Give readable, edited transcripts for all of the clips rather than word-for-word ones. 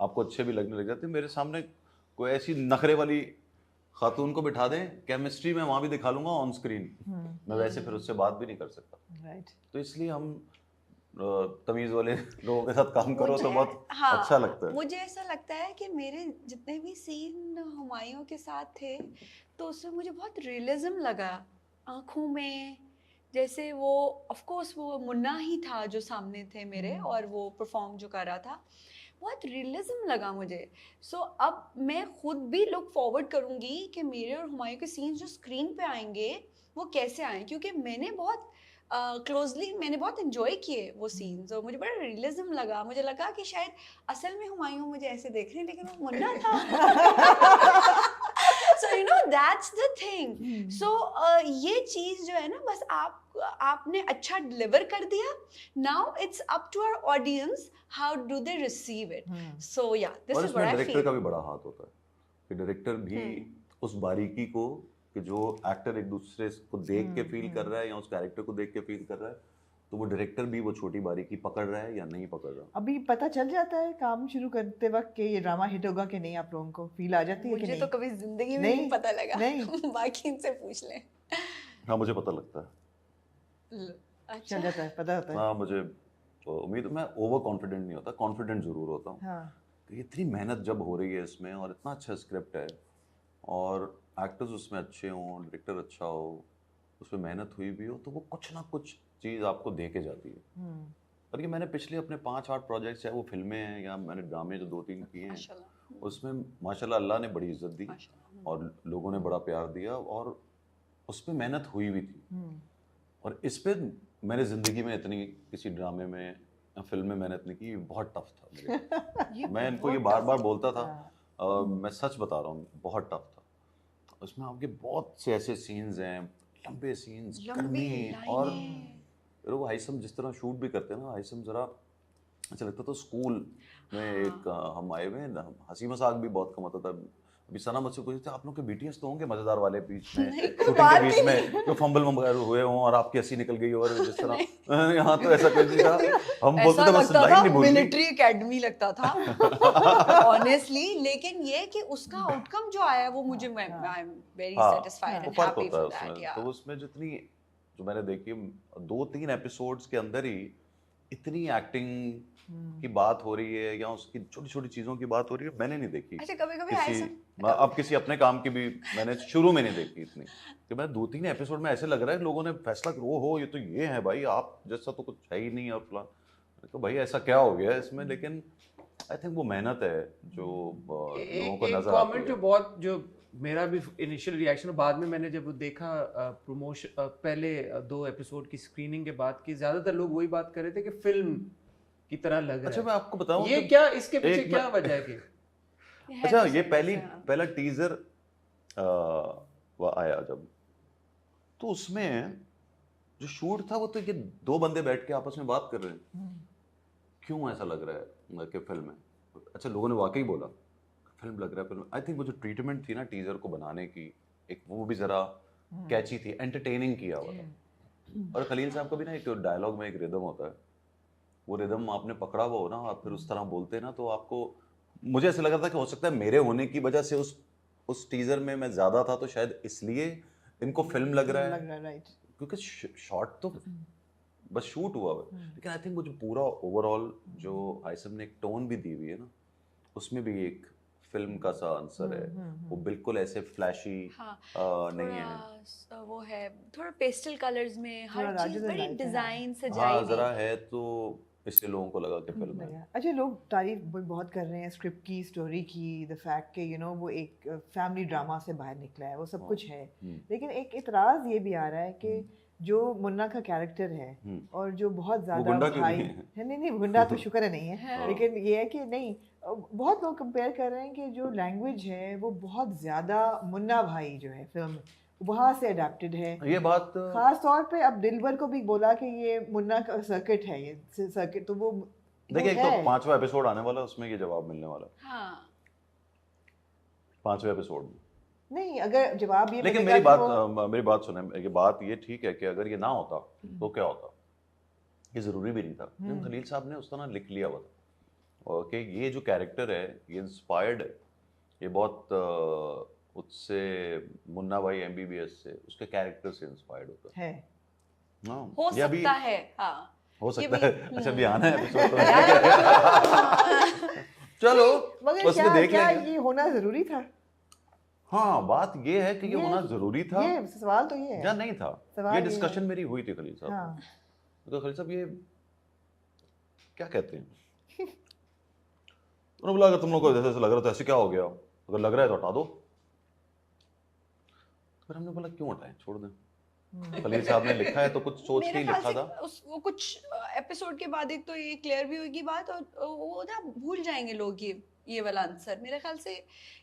आपको अच्छे भी लगने लग जाते हैं। मेरे सामने कोई ऐसी नखरे वाली खातून को बिठा दें, केमिस्ट्री में वहाँ भी दिखा लूंगा ऑन स्क्रीन, मैं वैसे फिर उससे बात भी नहीं कर सकता। राइट। तो इसलिए हम तमीज़ वाले लोगों के साथ काम करो तो बहुत हाँ, अच्छा लगता है। मुझे ऐसा लगता है कि मेरे जितने भी सीन हुमायूं के साथ थे तो उसमें मुझे बहुत रियलिज्म लगा आँखों में, जैसे वो ऑफ कोर्स वो मुन्ना ही था जो सामने थे मेरे और वो परफॉर्म जो कर रहा था, बहुत रियलिज्म लगा मुझे। सो अब मैं खुद भी लुक फॉरवर्ड करूँगी कि मेरे और हुमायूं के सीन्स जो स्क्रीन पे आएंगे वो कैसे आए, क्योंकि मैंने बहुत क्लोजली मैंने बहुत इन्जॉय किए वो सीन्स और मुझे बड़ा रियलिज्म लगा। मुझे लगा कि शायद असल में हुमायूं मुझे ऐसे देख रहे हैं लेकिन वो मुन्ना था। So you know that's the thing. So ये चीज़ जो है ना, बस आपने अच्छा डिलीवर कर दिया, now it's up to our audience how do they receive it. So yeah this और इज इसमें व्हाट आई डायरेक्टर फील। का भी बड़ा हाथ होता है कि डायरेक्टर भी उस बारीकी को, कि जो एक्टर एक दूसरे को देख के फील कर रहा है या उस कैरेक्टर को देख के फील कर रहा है, तो वो डायरेक्टर भी वो छोटी बारीकी पकड़ रहा है या नहीं पकड़ रहा। अभी पता चल जाता है काम शुरू करते वक्त कि ये ड्रामा हिट होगा कि नहीं, आप लोगों को फील आ जाती है कि मुझे नहीं? तो कभी जिंदगी में नहीं, नहीं पता लगा। नहीं। बाकी इनसे पूछ लें। हाँ, मुझे पता लगता है। अच्छा, चल जाता है, पता होता है। हाँ, मुझे तो उम्मीद, मैं ओवर कॉन्फिडेंट नहीं होता, कॉन्फिडेंट जरूर होता हूँ हाँ। कि इतनी मेहनत जब हो रही है इसमें और इतना अच्छा स्क्रिप्ट है और एक्टर्स उसमें अच्छे हों, डायरेक्टर अच्छा हो, उसमें मेहनत हुई भी हो, तो वो कुछ ना कुछ चीज़ आपको दे के जाती है। और ये मैंने पिछले अपने 5-8 प्रोजेक्ट्स, चाहे वो फिल्में हैं या मैंने ड्रामे जो 2-3 किए हैं, माशाल्लाह, उसमें माशाल्लाह अल्लाह ने बड़ी इज्जत दी माशाल्लाह। और लोगों ने बड़ा प्यार दिया और उसमें मेहनत हुई भी थी। और इस पे मैंने ज़िंदगी में इतनी किसी ड्रामे में या फिल्म में मेहनत नहीं की, बहुत टफ था मेरे लिए। मैं इनको ये बार बार बोलता था, मैं सच बता रहा हूँ, बहुत टफ था। उसमें आपके बहुत से ऐसे सीन्स हैं, लंबे सीन्स, गर्मी, और फिर वो हाइसम जिस तरह शूट भी करते हैं ना, हाइसम जरा अच्छा लगता। तो स्कूल में एक हम आए हुए हैं, हंसी मजाक भी बहुत कम होता था। अभी सना मुझसे पूछते थे, आप लोग के बीटीएस तो होंगे मजेदार वाले बीच में, शूटिंग के बीच में जो फंबल वंबल हुए हों और आपकी हंसी निकल गई और जिस तरह यहाँ तो ऐसा कुछ नहीं था। हम बोलते थे बस लाइन नहीं बोलनी। मिलिट्री एकेडमी लगता था ऑनेस्टली, लेकिन ये कि उसका आउटकम जो आया वो मुझे, I am very satisfied and फर्क हैप्पी होता है फॉर दैट। उसमें। तो उसमें जितनी जो मैंने देखी 2-3 एपिसोड्स के अंदर ही इतनी एक्टिंग की बात हो रही है या उसकी छोटी छोटी चीजों की बात हो रही है, मैंने नहीं देखी। अच्छा, कभी-कभी अब किसी अपने काम की भी मैंने शुरू में नहीं देखी इतनी, कि मैं 2-3 एपिसोड में ऐसे लग रहा है लोगों ने फैसला कर, ओ हो ये तो ये है भाई, आप जैसा तो कुछ है ही नहीं और फलां। तो भाई ऐसा क्या हो गया इसमें? लेकिन आई थिंक वो मेहनत है जो लोगों को नजर आती है। जो बहुत, जो मेरा भी इनिशियल रिएक्शन, बाद में मैंने जब देखा प्रमोशन, पहले 2 एपिसोड की स्क्रीनिंग के बाद, कि ज्यादातर लोग वही बात कर रहे थे कि फिल्म की तरह लग रहा है। अच्छा, मैं आपको बताऊं ये क्या, इसके पीछे क्या वजह है कि अच्छा, ये पहला टीजर आया जब, तो उसमें जो शूट था वो तो ये 2 बंदे बैठ के आपस में बात कर रहे हैं। क्यों ऐसा लग रहा है कि फिल्म है? अच्छा, लोगों ने वाकई बोला फिल्म लग रहा है फिल्म। आई थिंक वो जो ट्रीटमेंट थी ना टीजर को बनाने की, एक वो भी जरा कैची थी, एंटरटेनिंग किया हुआ था। और खलील साहब का भी ना एक डायलॉग में एक रिदम होता है, वो रिदम आपने पकड़ा हुआ हो ना, आप फिर उस तरह बोलते ना, तो आपको, मुझे ऐसा लगा था कि हो सकता है मेरे होने की वजह से उस टीजर में मैं ज्यादा था, तो शायद इसलिए इनको फिल्म लग रहा है, राइट। क्योंकि शॉट तो बस शूट हुआ है। लेकिन आई थिंक वो जो पूरा ओवरऑल जो आइसम ने एक टोन भी दी हुई है ना, उसमें भी एक फिल्म का सा आंसर है। वो बिल्कुल ऐसे फ्लैशी नहीं है, वो है थोड़ा पेस्टल कलर्स में, हर चीज बड़ी डिजाइन सजाई हाँ हुई। जरा है, तो इसलिए लोगों को लगा कि फिल्म है। अच्छा, लोग तारीफ बहुत कर रहे हैं स्क्रिप्ट की, स्टोरी की, द फैक्ट के वो एक फैमिली ड्रामा से बाहर निकला है, वो सब कुछ है। लेकिन एक इतराज ये भी आ रहा है कि जो मुन्ना का कैरेक्टर है और जो बहुत ज्यादा भाई है, नहीं गुंडा तो शुक्र है नहीं है, लेकिन ये है कि नहीं, बहुत लोग कंपेयर कर रहे हैं कि जो लैंग्वेज है वो बहुत ज्यादा मुन्ना भाई जो है फिल्म वहाँ से अडेप्टेड है। ये बात खास तौर पे अब दिलबर को भी बोला कि ये मुन्ना का सर्किट है, ये सर्किट, तो वो देखिए, एक तो 5वां एपिसोड आने वाला है, उसमें ये जवाब मिलने वाला है। हाँ, 5वें एपिसोड में नहीं, अगर जवाब ये, लेकिन मेरी बात सुने, ये बात ये ठीक है कि अगर ये ना होता तो क्या होता, ये जरूरी भी नहीं था। खलील साहब ने उस तरह लिख लिया हुआ था, और कि ये जो कैरेक्टर है ये इंस्पायर्ड है, ये बहुत उससे मुन्ना भाई MBBS से उसके कैरेक्टर से इंस्पायर्ड होता है। हाँ हो ये अभी सकता है, हाँ हो ये सकता भी- है। अच्छा अभी आना है एपिसोड तो यार, चलो मगर उसमें देख क्या लेंगे। ये होना जरूरी था? हाँ बात ये है कि ये होना जरूरी था ये सवाल तो ये है या नहीं था। सवाल ये ये डिस्कशन है। मेरी हुई थी खलील साहब। हाँ तो खलील साहब ये क्या कहते हैं, उन्होंने बोला अगर तुम लोग को जैसे लग रहा तो ऐसे क्या हो गया, अगर लग रहा है तो हटा दो। फिर हमने बोला क्यों हटाएं, छोड़ दें। खलील साहब ने लिखा है तो कुछ सोच के मेरे ही ख्याल लिखा से था। वो कुछ एपिसोड के बाद एक तो ये क्लियर भी होगी बात, और वो ना भूल जाएंगे लोग ये वाला आंसर। मेरे ख्याल से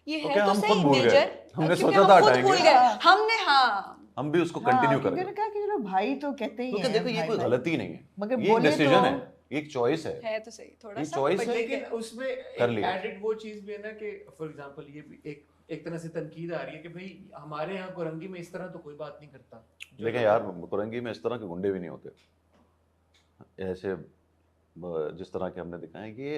ये तो है क्या तो हम सही खुद भूल गए? मेजर, हमने क्योंकि सोचा हम था खुद हटाएंगे। भूल गए हाँ। हमने। हाँ हम भी उसको हाँ, कंटिन्यू क्योंकि करेंगे उन्होंने कहा कि चलो भाई तो कहते ही क्योंकि हैं देखो ये भाई कोई भाई। गलती नहीं है, मगर ये एक बोलिए डिसीजन तो- है, ये एक चॉइस है। तो सही थोड़ा ये सा choice but है। ठीक लेकिन उसमें कर एक लिया। एडिड वो चीज भी है ना कि फॉर एग्जांपल ये भी एक तरह से तनकीद आ रही है कि भाई हमारे यहाँ कोरंगी में इस तरह तो कोई बात नहीं करता। लेकिन यार कोरंगी में इस तरह के गुंडे भी नहीं होते ऐसे जिस तरह के हमने दिखाए। ये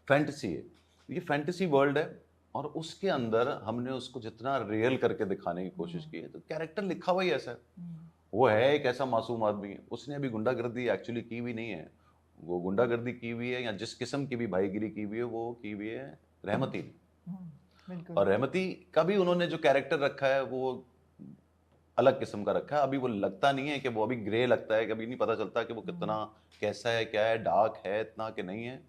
फैंटेसी है, ये फैंटेसी वर्ल्ड है और उसके अंदर हमने उसको जितना रियल करके दिखाने की कोशिश की है। तो कैरेक्टर लिखा हुआ ही ऐसा है, वो है एक ऐसा मासूम आदमी है, उसने अभी गुंडागर्दी एक्चुअली की भी नहीं है। वो गुंडागर्दी की हुई है या जिस किस्म की भी भाईगिरी की हुई है वो की हुई है रहमती ने। बिल्कुल। और रहमती का भी उन्होंने जो कैरेक्टर रखा है वो अलग किस्म का रखा है। अभी वो लगता नहीं है कि वो अभी ग्रे लगता है, कभी नहीं पता चलता कि वो कितना कैसा है, क्या है, डार्क है इतना कि नहीं है,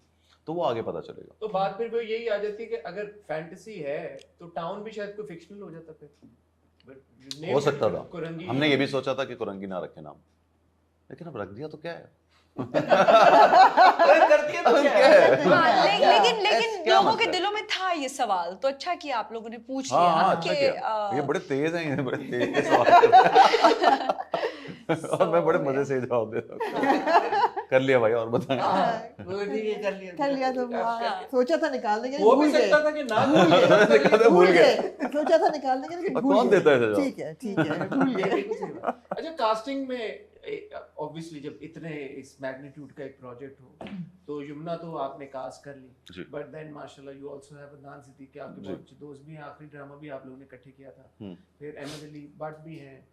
तो वो आगे पता चलेगा। तो बात फिर वो यही आ जाती है कि अगर फैंटेसी है तो टाउन भी शायद कोई फिक्शनल हो जाता फिर। हो सकता था, कोरंगी हमने ये भी सोचा था कि कोरंगी ना रखे नाम, लेकिन अब रख दिया तो क्या है। करती है तो क्या है? हाँ, लेकिन क्या लोगों के मतलब? दिलों में था ये सवाल, तो अच्छा किया आप लोगों ने पूछ हाँ लिया हाँ अच्छा कि, किया, ये बड़े तेज हैं, ये बड़े तेज के सवाल करते हैं। और मैं बड़े मजे से जवाब देता हूँ। कर लिया भाई, और बताएं। वो ठीक है, कर लिया कर लिया तो सोचा था निकाल देंगे वो भी भूल गए। सकता था कि ना भूल गए। सोचा था निकाल देंगे लेकिन और भूल कौन गए। देता है ऐसे जवाब? ठीक है भूल ये गए। बिल्कुल सही बात। अच्छा कास्टिंग में ऑब्वियसली जब इतने इस मैग्नीट्यूड का एक प्रोजेक्ट हो तो यमुना तो आपने कास्ट कर जी। ली, बट देन माशाल्लाह you also have Adnan Siddiqui, आपके जी। बहुत अच्छे दोस्त भी हैं, आखिरी ड्रामा भी आप लोगों ने इकट्ठे किया था, फिर अहमद अली भट्ट भी हैं,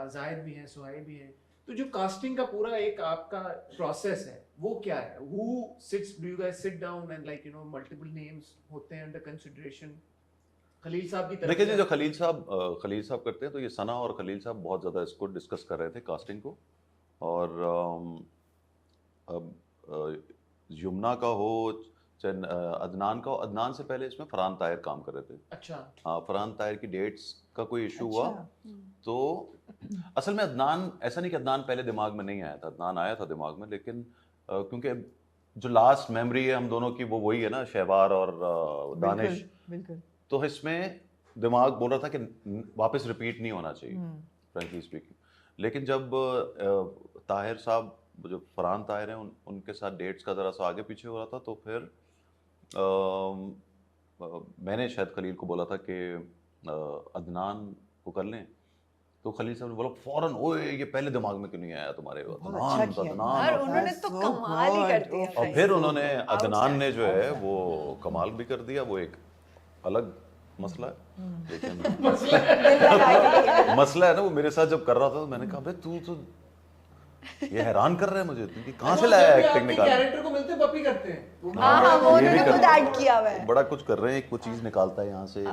जाहिद भी हैं, सुहाइब भी हैं। तो जो कास्टिंग का पूरा एक आपका प्रोसेस है वो क्या है? Who sits, do you guys sit down and like you know multiple names होते हैं अंडर कंसीडरेशन? खलील साहब की तरफ देखिए जी, से जो खलील साहब करते हैं, तो ये सना और खलील साहब बहुत ज़्यादा इसको डिस्कस कर रहे थे कास्टिंग को। और अब यमुना का हो चाहे अदनान का हो, अदनान से पहले इसमें फरहान ताहिर काम कर रहे थे। अच्छा हाँ, फरहान ताहिर की डेट्स का कोई इशू हुआ अच्छा। तो असल में अदनान, ऐसा नहीं कि अदनान पहले दिमाग में नहीं आया था, अदनान आया था दिमाग में, लेकिन क्योंकि जो लास्ट मेमोरी है हम दोनों की वो वही है ना, शहबार और दानिश, बिल्कुल। तो इसमें दिमाग बोल रहा था कि वापस रिपीट नहीं होना चाहिए फ्रैंकली स्पीकिंग। लेकिन जब ताहिर साहब, जो फरहान ताहिर हैं, उनके साथ डेट्स का ज़रा सा आगे पीछे हो रहा था, तो फिर मैंने शायद खलील को बोला था कि अदनान को कर लें, तो खलील साहब ने बोला फौरन, ओए ये पहले दिमाग में क्यों नहीं आया तुम्हारे, अच्छा अदनान किया। अदनान। और उन्होंने तो So कमाल ही कर good. दिया और भाई। फिर उन्होंने Outside, अदनान ने जो है outside. वो कमाल भी कर दिया, वो एक अलग मसला है। लेकिन दिल लगा के किया। मसला है ना, वो मेरे साथ जब कर रहा था तो मैंने कहा भाई तू तो ये हैरान कर रहा है मुझे, तू कहाँ से लाया एक्टिंग निकाल। कैरेक्टर को मिलते पपी करते हैं। हाँ, वो ये भी उन्होंने खुद कर- ऐड किया हुआ है। बड़ा कुछ कर रहे हैं, कुछ चीज निकालता है यहाँ से,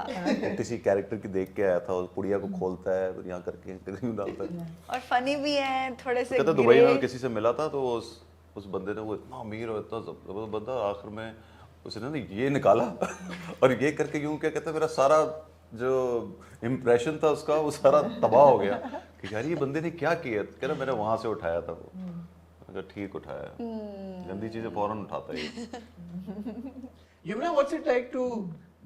किसी कैरेक्टर की देख के आया था, उस पुड़िया को खोलता है फिर यहाँ करके यूं डालता है। और फनी भी है थोड़े से। कहता दुबई में ग्रे। किसी से मिला था, तो उस बंदे ने, वो इतना अमीर और इतना जबरदस्त बंदा, आखिर में उसने ना ये निकाला और ये करके यूं, क्या कहता है, मेरा सारा जो इम्प्रेशन था उसका वो सारा तबाह हो गया कि यार ये बंदे ने क्या किया। कह रहा मैंने वहां से उठाया था वो। अगर ठीक उठाया, गंदी चीजें फौरन उठाता है। Yamuna, what's it like to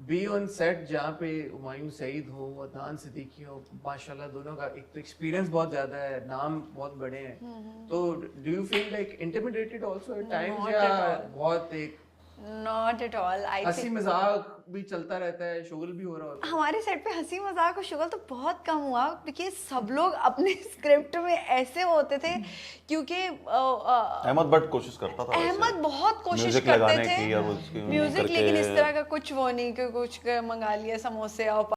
be on set जहाँ पे हुमायूं सईद हो, अदनान सिद्दीकी हो, माशाल्लाह दोनों का एक तो एक्सपीरियंस बहुत ज्यादा है, नाम बहुत बड़े हैं, तो do you feel like intimidated also at times, Not या at all. बहुत एक नॉट एट ऑल। आई हंसी थिंक मजाक भी चलता रहता है, शुगल भी हो रहा होता है। हमारे सेट पे हंसी मजाक और शुगल तो बहुत कम हुआ, क्योंकि सब लोग अपने स्क्रिप्ट में ऐसे होते थे, क्योंकि अहमद बट कोशिश करता था वैसे। अहमद बहुत कोशिश म्यूजिक करते लगाने थे की और उसकी म्यूजिक, करके- लेकिन इस तरह का कुछ वो नहीं कि कुछ मंगा लिया समोसे और